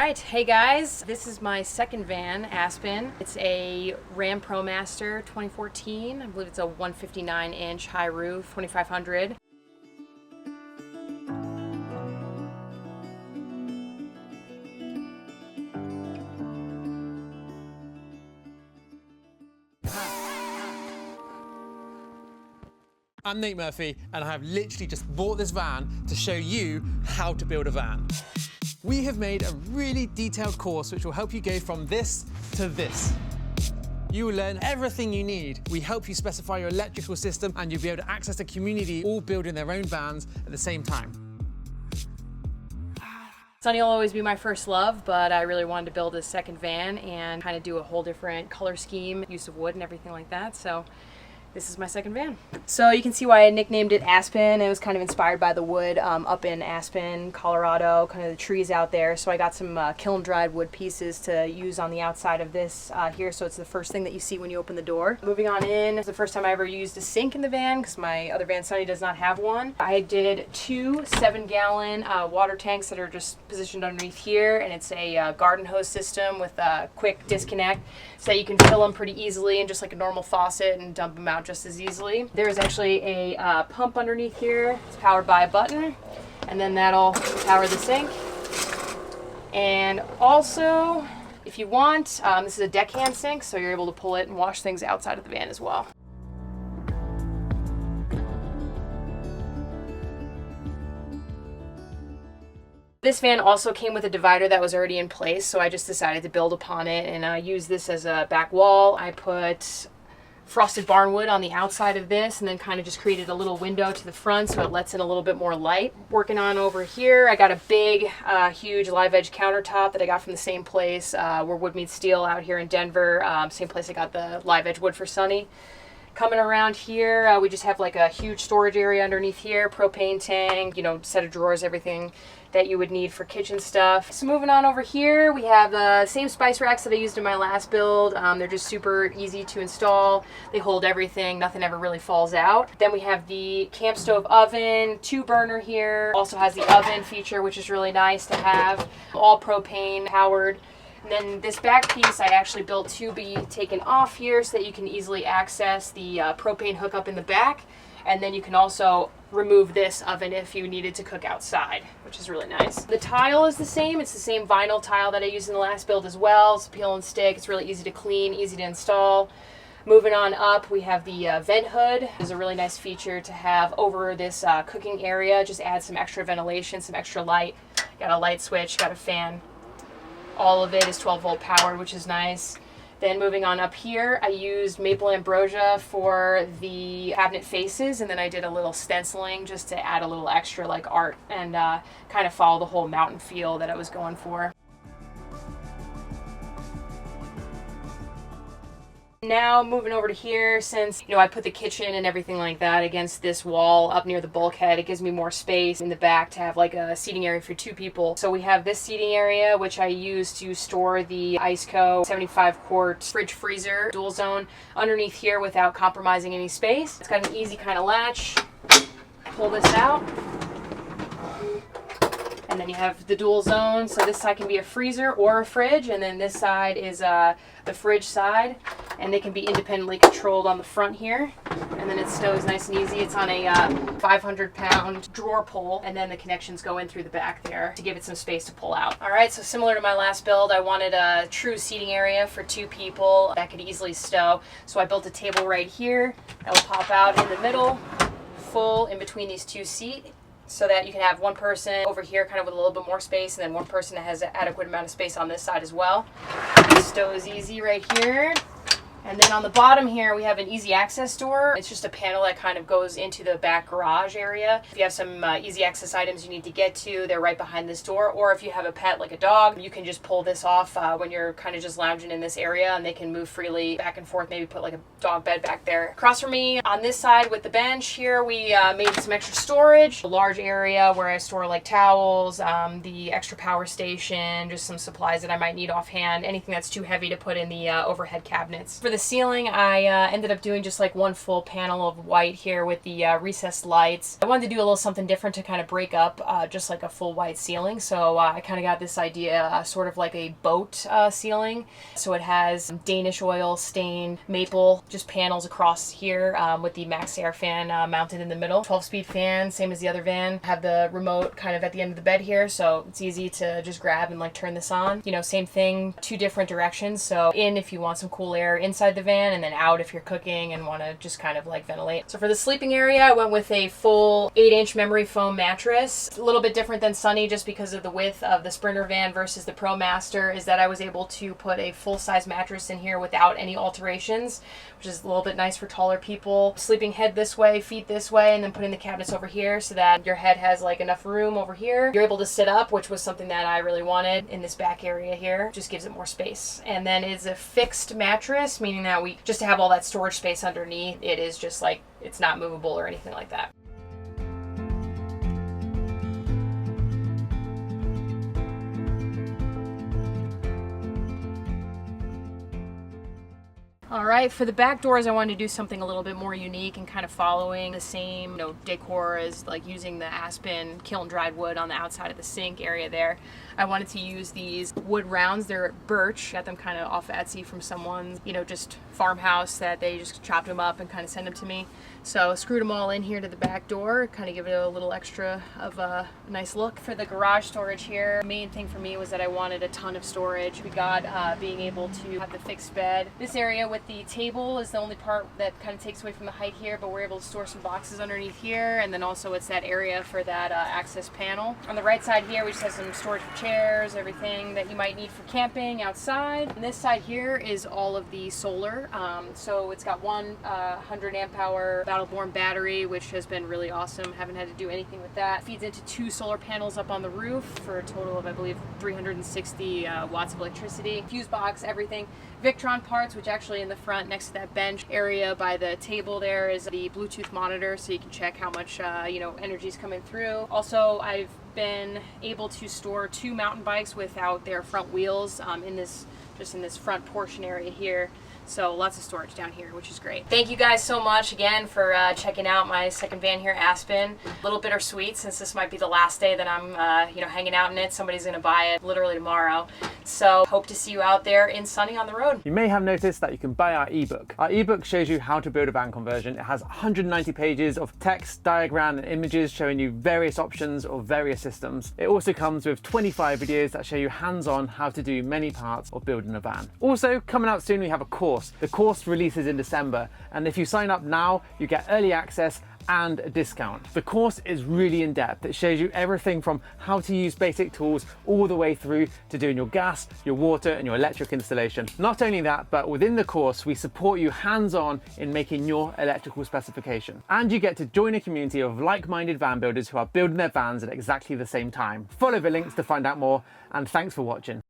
right, hey guys, this is my second van, Aspen. It's a Ram ProMaster 2014. I believe it's a 159-inch high roof, 2500. I'm Nate Murphy, and I have literally just bought this van to show you how to build a van. We have made a really detailed course which will help you go from this to this. You will learn everything you need. We help you specify your electrical system, and you'll be able to access the community all building their own vans at the same time. Sonny will always be my first love, but I really wanted to build a second van and kind of do a whole different color scheme, use of wood and everything like that. So this is my second van. So you can see why I nicknamed it Aspen. It was kind of inspired by the wood up in Aspen, Colorado, kind of the trees out there. So I got some kiln dried wood pieces to use on the outside of this here. So it's the first thing that you see when you open the door. Moving on in, it's the first time I ever used a sink in the van because my other van, Sonny, does not have one. I did two 7-gallon water tanks that are just positioned underneath here. And it's a garden hose system with a quick disconnect so that you can fill them pretty easily and just like a normal faucet and dump them out just as easily. There's actually a pump underneath here. It's powered by a button, and then that'll power the sink. And also, if you want, this is a deckhand sink, so you're able to pull it and wash things outside of the van as well. This van also came with a divider that was already in place, so I just decided to build upon it and use this as a back wall. I put frosted barnwood on the outside of this and then kind of just created a little window to the front so it lets in a little bit more light. Working on over here, I got a big, huge live edge countertop that I got from the same place where wood meets steel out here in Denver. Same place I got the live edge wood for Sonny. Coming around here, we just have like a huge storage area underneath here, propane tank, you know, set of drawers, everything that you would need for kitchen stuff. So moving on over here, we have the same spice racks that I used in my last build. They're just super easy to install. They hold everything, nothing ever really falls out. Then we have the camp stove oven, 2-burner here. Also has the oven feature, which is really nice to have. All propane powered. And then this back piece I actually built to be taken off here so that you can easily access the propane hookup in the back. And then you can also remove this oven if you needed to cook outside, which is really nice. The tile is the same. It's the same vinyl tile that I used in the last build as well. It's peel and stick. It's really easy to clean, easy to install. Moving on up, we have the vent hood. It's a really nice feature to have over this cooking area. Just add some extra ventilation, some extra light. Got a light switch, got a fan. All of it is 12-volt powered, which is nice. Then moving on up here, I used maple ambrosia for the cabinet faces, and then I did a little stenciling just to add a little extra like art and kind of follow the whole mountain feel that I was going for. Now moving over to here, since I put the kitchen and everything like that against this wall up near the bulkhead, it gives me more space in the back to have like a seating area for 2 people. So we have this seating area, which I use to store the Iceco 75-quart fridge freezer dual zone underneath here without compromising any space. It's got an easy kind of latch. Pull this out. And then you have the dual zone, so this side can be a freezer or a fridge, and then this side is the fridge side, and they can be independently controlled on the front here. And then it stows nice and easy. It's on a 500-pound drawer pull, and then the connections go in through the back there to give it some space to pull out. All right, so similar to my last build, I wanted a true seating area for 2 people that could easily stow. So I built a table right here that will pop out in the middle, full in between these 2 seats, so that you can have one person over here kind of with a little bit more space, and then one person that has an adequate amount of space on this side as well. Stows easy right here. And then on the bottom here, we have an easy access door. It's just a panel that kind of goes into the back garage area. If you have some easy access items you need to get to, they're right behind this door. Or if you have a pet like a dog, you can just pull this off when you're kind of just lounging in this area, and they can move freely back and forth, maybe put like a dog bed back there. Across from me on this side with the bench here, we made some extra storage. A large area where I store like towels, the extra power station, just some supplies that I might need offhand, anything that's too heavy to put in the overhead cabinets. For the the ceiling, I ended up doing just like one full panel of white here with the recessed lights. I wanted to do a little something different to kind of break up just like a full white ceiling. So I kind of got this idea sort of like a boat ceiling. So it has Danish oil stained maple just panels across here with the max air fan mounted in the middle. 12-speed fan, same as the other van. Have the remote kind of at the end of the bed here, so it's easy to just grab and like turn this on. You know, same thing, 2 different directions. So in if you want some cool air inside the van, and then out if you're cooking and want to just kind of like ventilate. So for the sleeping area, I went with a full 8-inch memory foam mattress. A little bit different than Sonny just because of the width of the Sprinter van versus the ProMaster, is that I was able to put a full-size mattress in here without any alterations, which is a little bit nice for taller people. Sleeping head this way, feet this way, and then putting the cabinets over here so that your head has like enough room over here. You're able to sit up, which was something that I really wanted in this back area here. Just gives it more space. And then it's a fixed mattress, meaning that we just to have all that storage space underneath. It is just like, it's not movable or anything like that. All right, for the back doors, I wanted to do something a little bit more unique and kind of following the same, decor as like using the aspen kiln dried wood on the outside of the sink area there. I wanted to use these wood rounds. They're birch. Got them kind of off Etsy from someone's, just farmhouse that they just chopped them up and kind of sent them to me. So screwed them all in here to the back door, kind of give it a little extra of a nice look. For the garage storage here, the main thing for me was that I wanted a ton of storage. We got being able to have the fixed bed. This area with the table is the only part that kind of takes away from the height here, but we're able to store some boxes underneath here, and then also it's that area for that access panel. On the right side here, we just have some storage for chairs, everything that you might need for camping outside. And this side here is all of the solar. So it's got one 100 amp hour Battleborn battery, which has been really awesome. Haven't had to do anything with that. Feeds into 2 solar panels up on the roof for a total of, I believe, 360 watts of electricity. Fuse box, everything. Victron parts, which actually in the front next to that bench area by the table there is the Bluetooth monitor, so you can check how much energy is coming through. Also, I've been able to store 2 mountain bikes without their front wheels in this front portion area here. So lots of storage down here, which is great. Thank you guys so much again for checking out my second van here, Aspen. A little bittersweet since this might be the last day that I'm hanging out in it. Somebody's gonna buy it literally tomorrow. So hope to see you out there in Sonny on the road. You may have noticed that you can buy our ebook. Our ebook shows you how to build a van conversion. It has 190 pages of text, diagram, and images showing you various options of various systems. It also comes with 25 videos that show you hands-on how to do many parts of building a van. Also, coming out soon, we have a course. The course releases in December, and if you sign up now, you get early access and a discount. The course is really in depth. It shows you everything from how to use basic tools all the way through to doing your gas, your water, and your electric installation. Not only that, but within the course, we support you hands-on in making your electrical specification. And you get to join a community of like-minded van builders who are building their vans at exactly the same time. Follow the links to find out more, and thanks for watching.